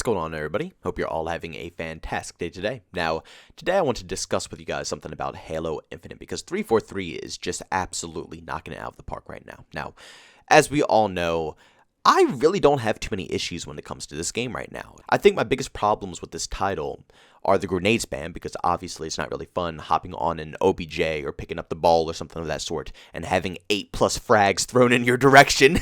going on, everybody? Hope you're all having a fantastic day today. Now, today I want to discuss with you guys something about Halo Infinite, because 343 is just absolutely knocking it out of the park right now. Now, as we all know, I really don't have too many issues when it comes to this game right now. I think my biggest problems with this title are the grenade spam, because obviously it's not really fun hopping on an OBJ or picking up the ball or something of that sort and having 8+ frags thrown in your direction.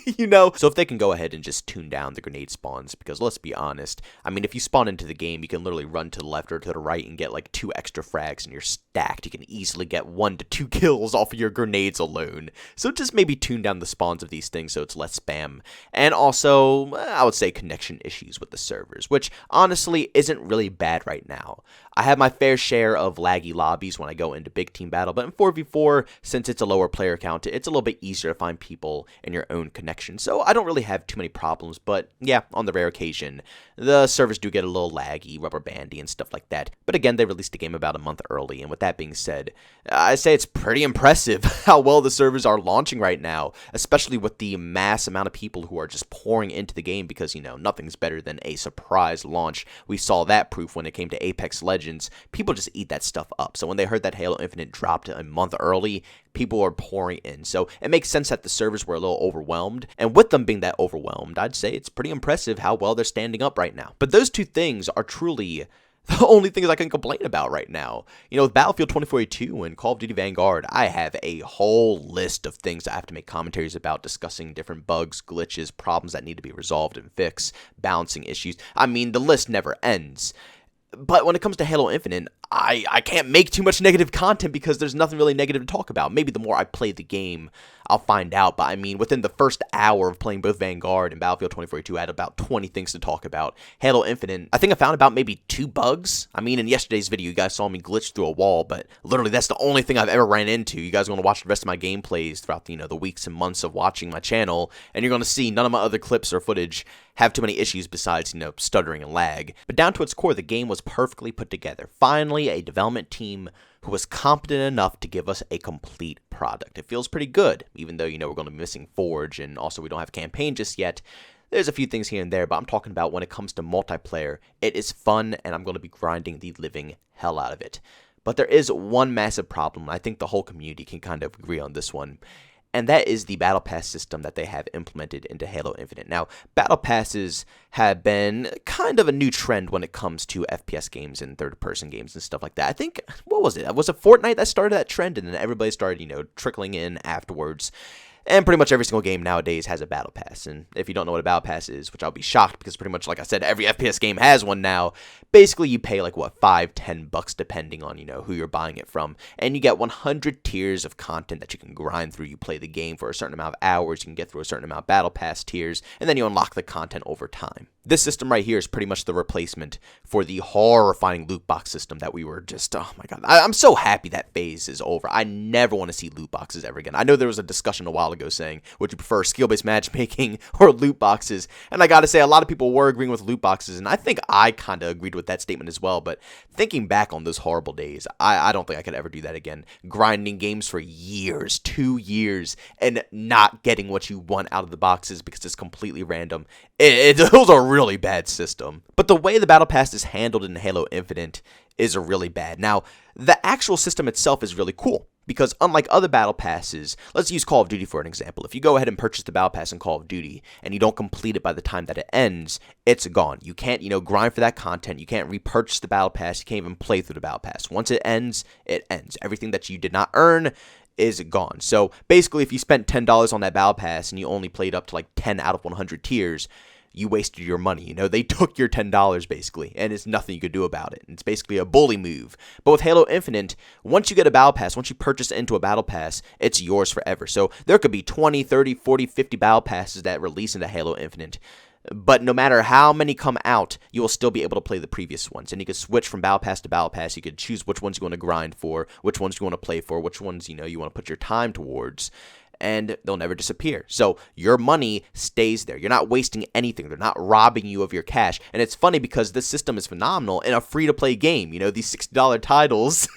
So if they can go ahead and just tune down the grenade spawns, because let's be honest, I mean, if you spawn into the game, you can literally run to the left or to the right and get like 2 extra frags and you're stacked. You can easily get 1 to 2 kills off of your grenades alone. So just maybe tune down the spawns of these things so it's less spam. And also, I would say connection issues with the servers, which honestly isn't really bad right now. I have my fair share of laggy lobbies when I go into big team battle, but in 4v4, since it's a lower player count, it's a little bit easier to find people in your own connection. So I don't really have too many problems, but yeah, on the rare occasion, the servers do get a little laggy, rubber bandy, and stuff like that. But again, they released the game about a month early, and with that being said, I say it's pretty impressive how well the servers are launching right now, especially with the mass amount of people who are just pouring into the game, because, nothing's better than a surprise launch. We saw that proof when it came to Apex Legends. People just eat that stuff up. So when they heard that Halo Infinite dropped a month early, people are pouring in. So it makes sense that the servers were a little overwhelmed. And with them being that overwhelmed, I'd say it's pretty impressive how well they're standing up right now. But those two things are truly the only things I can complain about right now. With Battlefield 2042 and Call of Duty Vanguard, I have a whole list of things I have to make commentaries about, discussing different bugs, glitches, problems that need to be resolved and fixed, balancing issues. I mean, the list never ends. But when it comes to Halo Infinite, I can't make too much negative content because there's nothing really negative to talk about. Maybe the more I play the game, I'll find out. But I mean, within the first hour of playing both Vanguard and Battlefield 2042, I had about 20 things to talk about. Halo Infinite, I think I found about maybe 2 bugs. I mean, in yesterday's video, you guys saw me glitch through a wall, but literally that's the only thing I've ever ran into. You guys are going to watch the rest of my gameplays throughout the weeks and months of watching my channel, and you're going to see none of my other clips or footage have too many issues besides, stuttering and lag. But down to its core, the game was perfectly put together. Finally, a development team who was competent enough to give us a complete product. It feels pretty good, even though, we're going to be missing Forge, and also we don't have campaign just yet. There's a few things here and there, but I'm talking about when it comes to multiplayer, it is fun, and I'm going to be grinding the living hell out of it. But there is one massive problem, and I think the whole community can kind of agree on this one, and that is the Battle Pass system that they have implemented into Halo Infinite. Now, Battle Passes have been kind of a new trend when it comes to FPS games and third-person games and stuff like that. I think, what was it? Was it Fortnite that started that trend, and then everybody started, trickling in afterwards? And pretty much every single game nowadays has a Battle Pass. And if you don't know what a Battle Pass is, which I'll be shocked because pretty much, like I said, every FPS game has one now, basically you pay like, $5, $10 depending on, who you're buying it from. And you get 100 tiers of content that you can grind through. You play the game for a certain amount of hours, you can get through a certain amount of Battle Pass tiers, and then you unlock the content over time. This system right here is pretty much the replacement for the horrifying loot box system that we were just, oh my god. I'm so happy that phase is over. I never want to see loot boxes ever again. I know there was a discussion a while ago saying, would you prefer skill-based matchmaking or loot boxes? And I gotta say, a lot of people were agreeing with loot boxes, and I think I kind of agreed with that statement as well. But thinking back on those horrible days, I don't think I could ever do that again. Grinding games for years, 2 years, and not getting what you want out of the boxes because it's completely random. Those are really bad system. But the way the Battle Pass is handled in Halo Infinite is really bad. Now, the actual system itself is really cool, because unlike other Battle Passes, let's use Call of Duty for an example. If you go ahead and purchase the Battle Pass in Call of Duty and you don't complete it by the time that it ends, it's gone. You can't, grind for that content. You can't repurchase the Battle Pass. You can't even play through the Battle Pass. Once it ends, it ends. Everything that you did not earn is gone. So basically, if you spent $10 on that Battle Pass and you only played up to like 10 out of 100 tiers, you wasted your money. They took your $10 basically, and it's nothing you could do about it. It's basically a bully move. But with Halo Infinite, once you get a Battle Pass, once you purchase into a Battle Pass, it's yours forever. So there could be 20, 30, 40, 50 Battle Passes that release into Halo Infinite. But no matter how many come out, you will still be able to play the previous ones. And you can switch from Battle Pass to Battle Pass. You could choose which ones you want to grind for, which ones you want to play for, which ones, you want to put your time towards. And they'll never disappear. So your money stays there. You're not wasting anything. They're not robbing you of your cash. And it's funny because this system is phenomenal in a free-to-play game. These $60 titles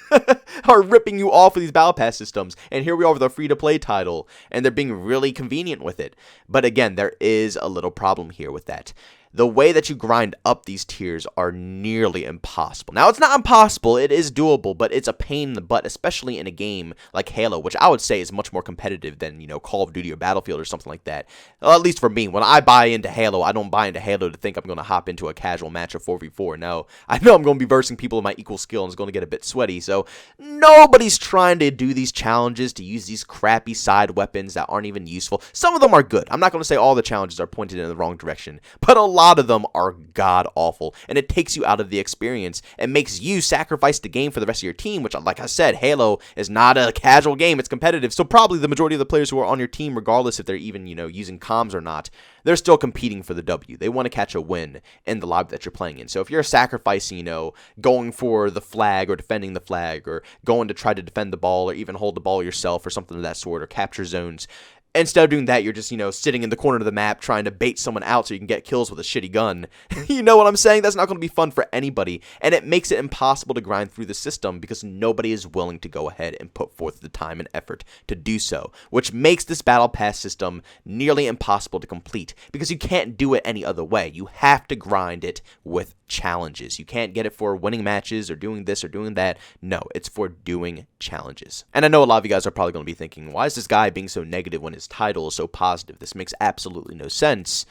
are ripping you off of these Battle Pass systems. And here we are with a free-to-play title, and they're being really convenient with it. But again, there is a little problem here with that. the way that you grind up these tiers are nearly impossible. Now, it's not impossible, it is doable, but it's a pain in the butt, especially in a game like Halo, which I would say is much more competitive than, Call of Duty or Battlefield or something like that. Well, at least for me, when I buy into Halo, I don't buy into Halo to think I'm going to hop into a casual match of 4v4. No, I know I'm going to be versing people of my equal skill and it's going to get a bit sweaty, so nobody's trying to do these challenges to use these crappy side weapons that aren't even useful. Some of them are good. I'm not going to say all the challenges are pointed in the wrong direction, but a lot of them are god-awful, and it takes you out of the experience and makes you sacrifice the game for the rest of your team, which, like I said, Halo is not a casual game, it's competitive, so probably the majority of the players who are on your team, regardless if they're even, using comms or not, they're still competing for the W. They want to catch a win in the lobby that you're playing in. So if you're sacrificing, going for the flag or defending the flag or going to try to defend the ball or even hold the ball yourself or something of that sort or capture zones, instead of doing that, you're just, sitting in the corner of the map trying to bait someone out so you can get kills with a shitty gun. You know what I'm saying? That's not going to be fun for anybody, and it makes it impossible to grind through the system because nobody is willing to go ahead and put forth the time and effort to do so, which makes this Battle Pass system nearly impossible to complete because you can't do it any other way. You have to grind it with challenges. You can't get it for winning matches or doing this or doing that. No, it's for doing challenges. And I know a lot of you guys are probably going to be thinking, why is this guy being so negative when his title is so positive? This makes absolutely no sense.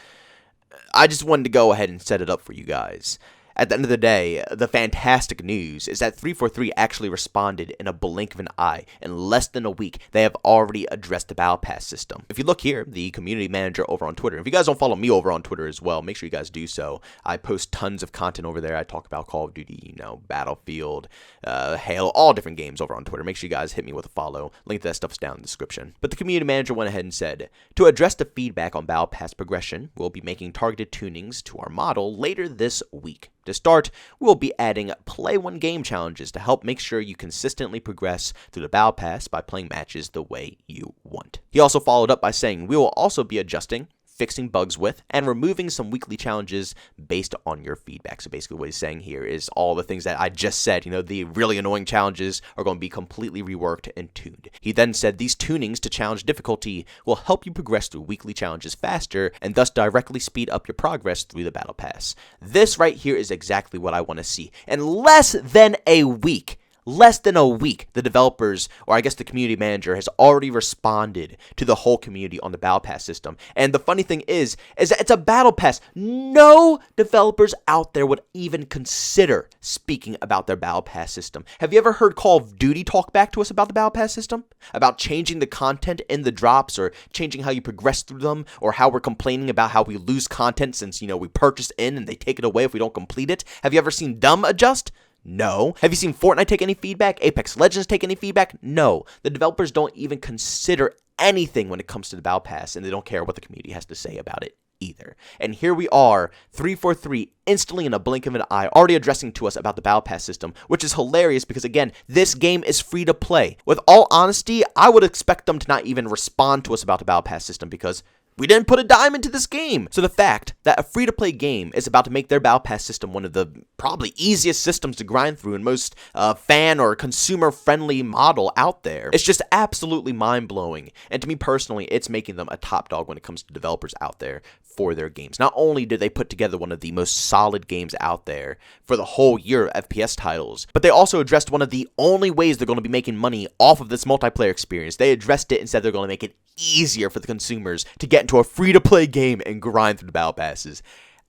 I just wanted to go ahead and set it up for you guys. At the end of the day, the fantastic news is that 343 actually responded in a blink of an eye. In less than a week, they have already addressed the Battle Pass system. If you look here, the community manager over on Twitter, if you guys don't follow me over on Twitter as well, make sure you guys do so. I post tons of content over there. I talk about Call of Duty, Battlefield, Halo, all different games over on Twitter. Make sure you guys hit me with a follow. Link to that stuff's down in the description. But the community manager went ahead and said, to address the feedback on Battle Pass progression, we'll be making targeted tunings to our model later this week. To start, we'll be adding Play One Game challenges to help make sure you consistently progress through the Battle Pass by playing matches the way you want. He also followed up by saying, we will also be adjusting, fixing bugs with, and removing some weekly challenges based on your feedback. So basically what he's saying here is all the things that I just said, the really annoying challenges are going to be completely reworked and tuned. He then said these tunings to challenge difficulty will help you progress through weekly challenges faster and thus directly speed up your progress through the Battle Pass. This right here is exactly what I want to see. In less than a week, the developers, or I guess the community manager, has already responded to the whole community on the Battle Pass system. And the funny thing is that it's a Battle Pass. No developers out there would even consider speaking about their Battle Pass system. Have you ever heard Call of Duty talk back to us about the Battle Pass system? About changing the content in the drops, or changing how you progress through them, or how we're complaining about how we lose content since, we purchase in and they take it away if we don't complete it? Have you ever seen them adjust? No. Have you seen Fortnite take any feedback? Apex Legends take any feedback? No. The developers don't even consider anything when it comes to the Battle Pass, and they don't care what the community has to say about it either. And here we are, 343, instantly in a blink of an eye, already addressing to us about the Battle Pass system, which is hilarious because, again, this game is free to play. With all honesty, I would expect them to not even respond to us about the Battle Pass system because we didn't put a dime into this game. So the fact that a free-to-play game is about to make their Battle Pass system one of the probably easiest systems to grind through and most fan or consumer-friendly model out there, it's just absolutely mind-blowing. And to me personally, it's making them a top dog when it comes to developers out there for their games. Not only did they put together one of the most solid games out there for the whole year of FPS titles, but they also addressed one of the only ways they're going to be making money off of this multiplayer experience. They addressed it and said they're going to make it easier for the consumers to get into a free-to-play game and grind through the Battle Passes.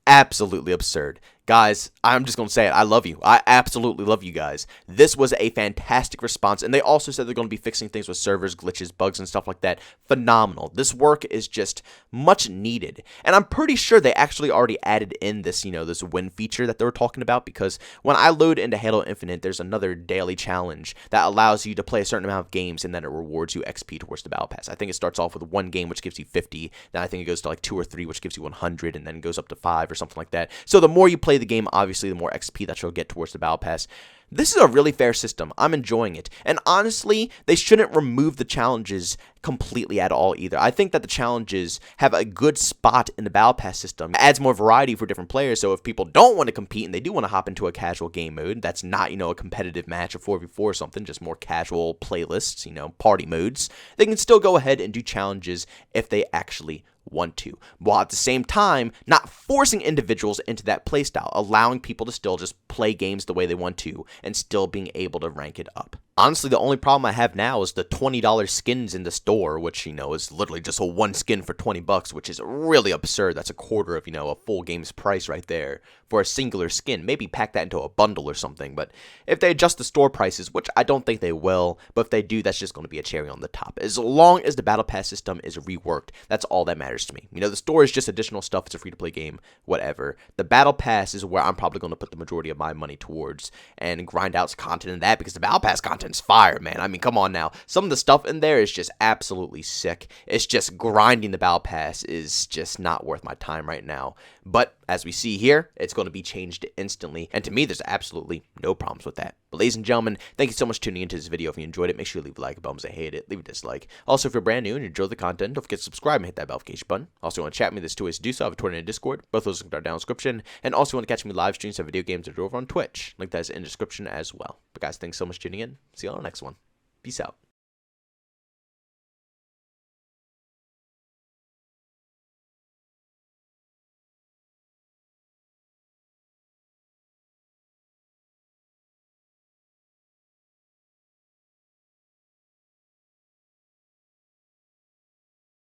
Absolutely absurd. Guys, I'm just going to say it. I love you. I absolutely love you guys. This was a fantastic response, and they also said they're going to be fixing things with servers, glitches, bugs, and stuff like that. Phenomenal. This work is just much needed, and I'm pretty sure they actually already added in this, this win feature that they were talking about, because when I load into Halo Infinite, there's another daily challenge that allows you to play a certain amount of games, and then it rewards you XP towards the Battle Pass. I think it starts off with one game, which gives you 50, then I think it goes to like 2 or 3, which gives you 100, and then goes up to 5 or something like that. So the more you play the game, obviously the more XP that you'll get towards the Battle Pass. This is a really fair system. I'm enjoying it. And honestly, they shouldn't remove the challenges completely at all either. I think that the challenges have a good spot in the Battle Pass system. It adds more variety for different players, so if people don't want to compete and they do want to hop into a casual game mode that's not, a competitive match of 4v4 or something, just more casual playlists, party modes, they can still go ahead and do challenges if they actually want to, while at the same time not forcing individuals into that playstyle, allowing people to still just play games the way they want to and still being able to rank it up. Honestly, the only problem I have now is the $20 skins in the store, which, is literally just a one skin for $20, which is really absurd. That's a quarter of, a full game's price right there for a singular skin. Maybe pack that into a bundle or something, but if they adjust the store prices, which I don't think they will, but if they do, that's just going to be a cherry on the top. As long as the Battle Pass system is reworked, that's all that matters to me. The store is just additional stuff. It's a free-to-play game, whatever. The Battle Pass is where I'm probably going to put the majority of my money towards and grind out content in that, because the Battle Pass content's fire, man. I mean, come on now. Some of the stuff in there is just absolutely sick. It's just grinding the Battle Pass is just not worth my time right now. But as we see here, it's going to be changed instantly, and to me, there's absolutely no problems with that. But ladies and gentlemen, thank you so much for tuning into this video. If you enjoyed it, make sure you leave a like. If you hate it, leave a dislike. Also, if you're brand new and you enjoy the content, don't forget to subscribe and hit that notification button. Also, want to chat with me, there's two ways to do so. I have a Twitter and a Discord. Both those links are down in the description. And also, want to catch me live streams of video games that are over on Twitch. Link that is in the description as well. But guys, thanks so much for tuning in. See you on the next one. Peace out.